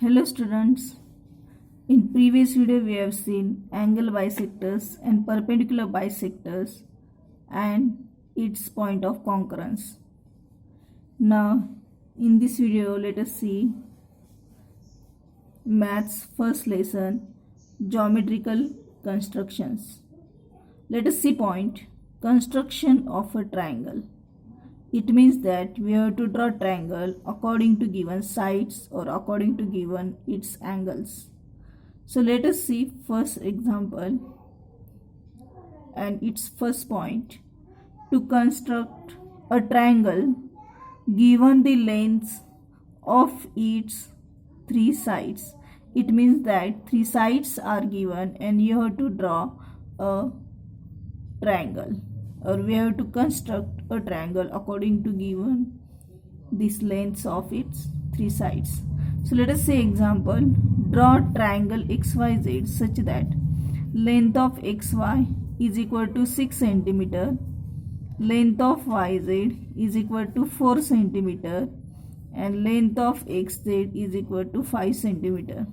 Hello students, in previous video we have seen angle bisectors and perpendicular bisectors and its point of concurrence. Now in this video let us see maths first lesson, geometrical constructions. Let us see point, construction of a triangle. It means that we have to draw triangle according to given sides or according to given its angles. So let us see first example and its first point. To construct a triangle, given the lengths of its three sides. It means that three sides are given and you have to draw a triangle, or we have to construct a triangle according to given these lengths of its three sides. So let us say example, draw triangle xyz such that length of xy is equal to 6 cm, length of yz is equal to 4 cm and length of xz is equal to 5 cm.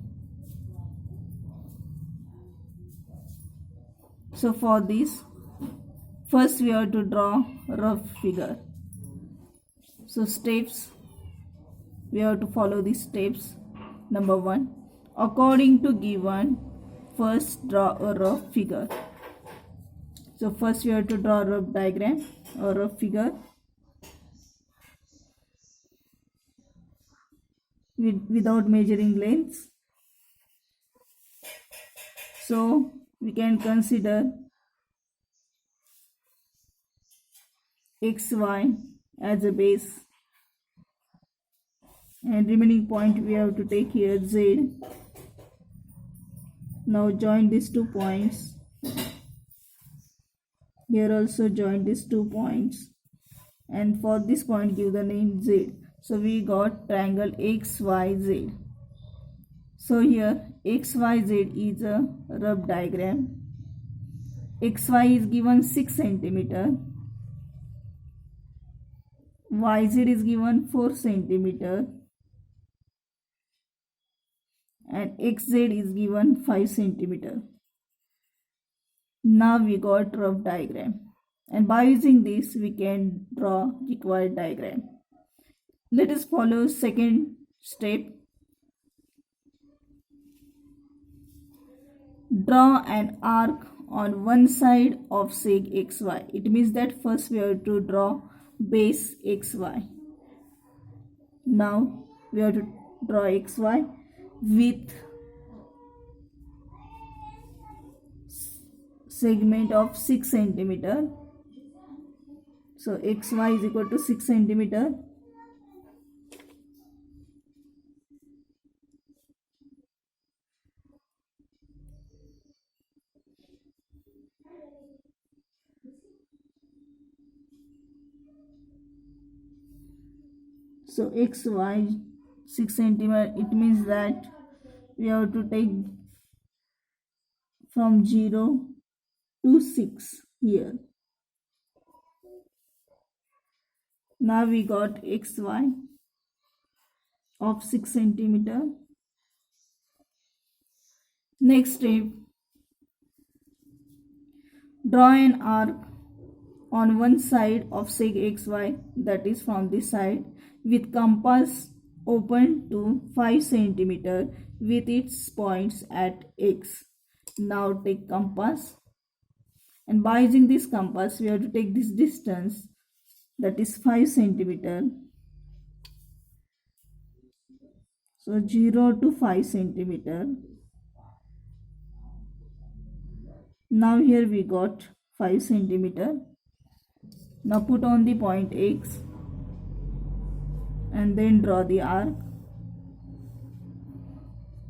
So for this, first we have to draw rough figure. So steps, we have to follow these steps. Number 1, according to given, first draw a rough figure. So first we have to draw a rough diagram or rough figure without measuring lengths. So we can consider xy as a base and remaining point we have to take here z. Now join these 2 points. Here also join these 2 points and for this point give the name z. So we got triangle xyz. So here xyz is a rough diagram. Xy is given 6 cm, yz is given 4 cm and xz is given 5 cm. Now we got rough diagram and by using this we can draw required diagram. Let us follow second step. Draw an arc on one side of seg xy. It means that first we have to draw base xy. Now we have to draw xy with segment of 6 cm. So xy is equal to 6 cm. So xy 6 cm, it means that we have to take from 0 to 6 here. Now we got xy of 6 cm. Next step, draw an arc on one side of seg xy, that is from this side, with compass open to 5 cm with its points at x. Now take compass and by using this compass we have to take this distance, that is 5 cm. So 0 to 5 cm. Now here we got 5 cm. Now put on the point x and then draw the arc.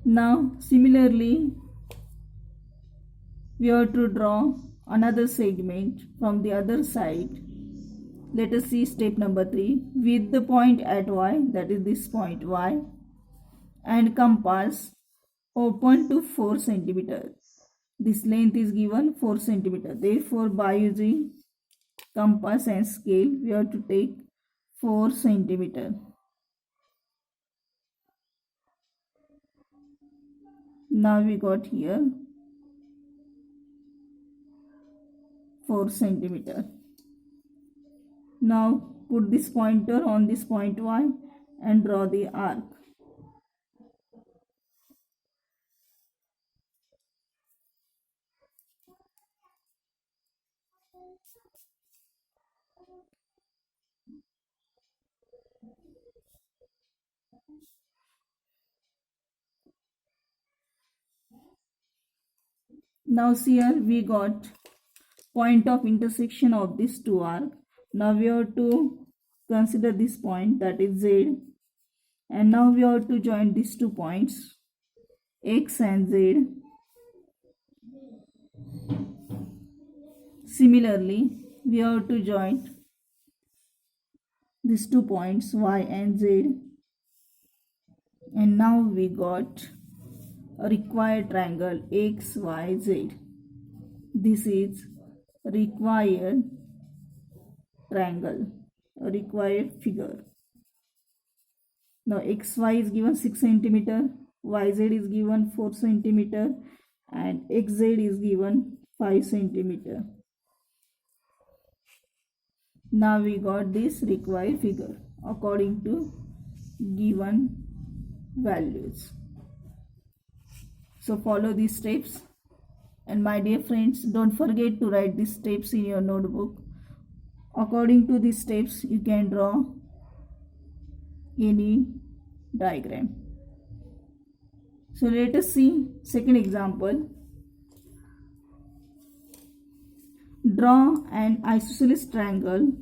Now similarly we have to draw another segment from the other side. Let us see step number 3. With the point at y, that is this point y, and compass open to 4 cm. This length is given 4 cm. Therefore by using compass and scale we have to take 4 cm. Now we got here 4 centimeter. Now put this pointer on this point Y and draw the arc. Now see here we got point of intersection of these two arcs. Now we have to consider this point, that is Z, and now we have to join these 2 points X and Z. Similarly, we have to join these 2 points Y and Z, and now we got a required triangle XYZ. This is required triangle, a required figure. Now XY is given 6 centimeter, YZ is given 4 centimeter, and XZ is given 5 centimeter. Now we got this required figure according to given values. So follow these steps, and my dear friends, don't forget to write these steps in your notebook. According to these steps you can draw any diagram. So let us see second example. Draw an isosceles triangle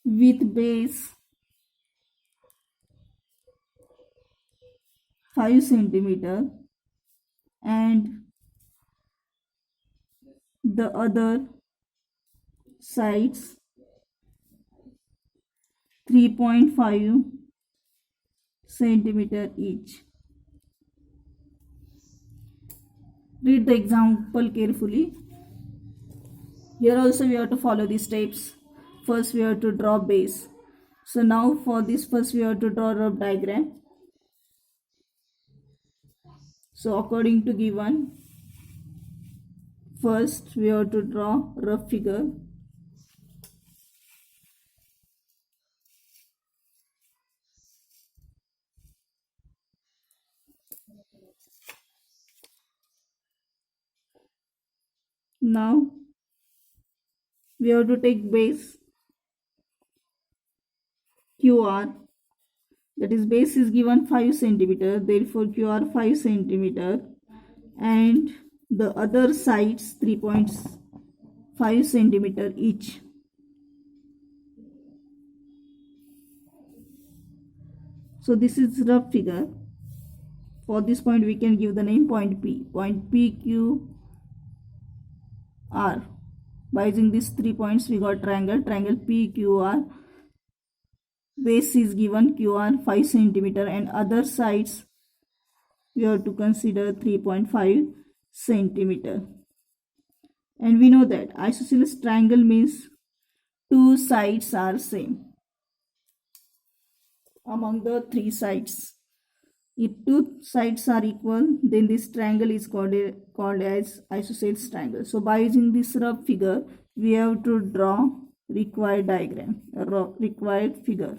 with base 5 centimeter and the other sides 3.5 centimeter each. Read the example carefully. Here also we have to follow the steps. First we have to draw base. So now for this, first we have to draw rough diagram. So according to given, first we have to draw rough figure. Now we have to take base QR, that is base is given 5 centimeter, therefore QR 5 centimeter, and the other sides 3.5 centimeter each. So this is rough figure. For this point we can give the name point P, point PQR. By using these 3 points we got triangle PQR. Base is given QR 5 centimeter and other sides we have to consider 3.5 centimeter. And we know that isosceles triangle means 2 sides are same among the 3 sides. If 2 sides are equal, then this triangle is called as isosceles triangle. So by using this rough figure, we have to draw required diagram, required figure.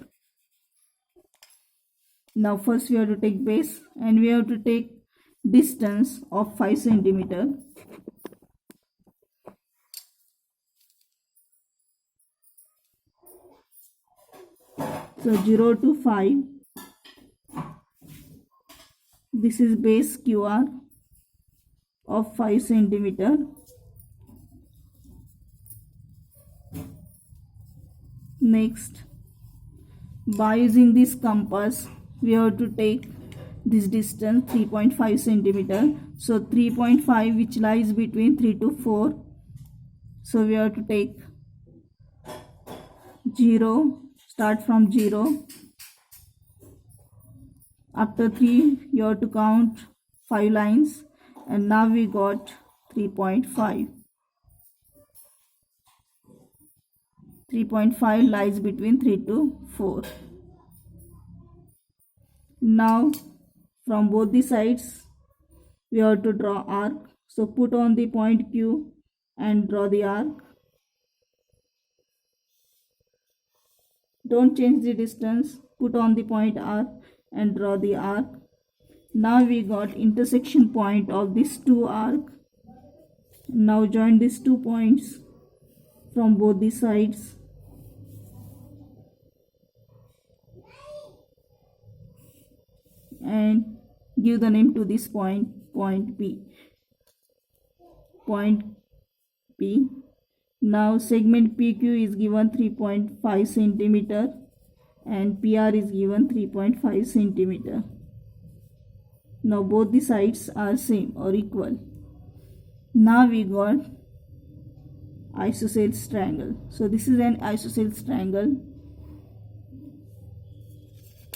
Now first we have to take base and we have to take distance of 5 centimeter. So 0 to 5. This is base QR of 5 centimeter. Next, by using this compass, we have to take this distance 3.5 centimeter. So 3.5 which lies between 3 to 4. So we have to take 0, start from 0, After 3 you have to count 5 lines, and now we got 3.5. 3.5 lies between 3 to 4. Now from both the sides we have to draw arc. So put on the point Q and draw the arc. Don't change the distance. Put on the point R and draw the arc. Now we got intersection point of these two arcs. Now join these 2 points from both the sides. And give the name to this point, point P. Point P. Now segment PQ is given 3.5 centimeter and PR is given 3.5 centimeter. Now both the sides are same or equal. Now we got isosceles triangle. So this is an isosceles triangle.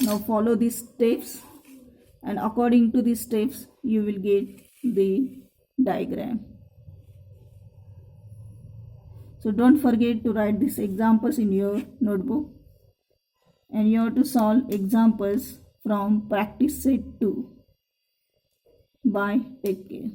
Now follow these steps, and according to these steps you will get the diagram. So don't forget to write these examples in your notebook, and you have to solve examples from practice set 2. Bye, take care.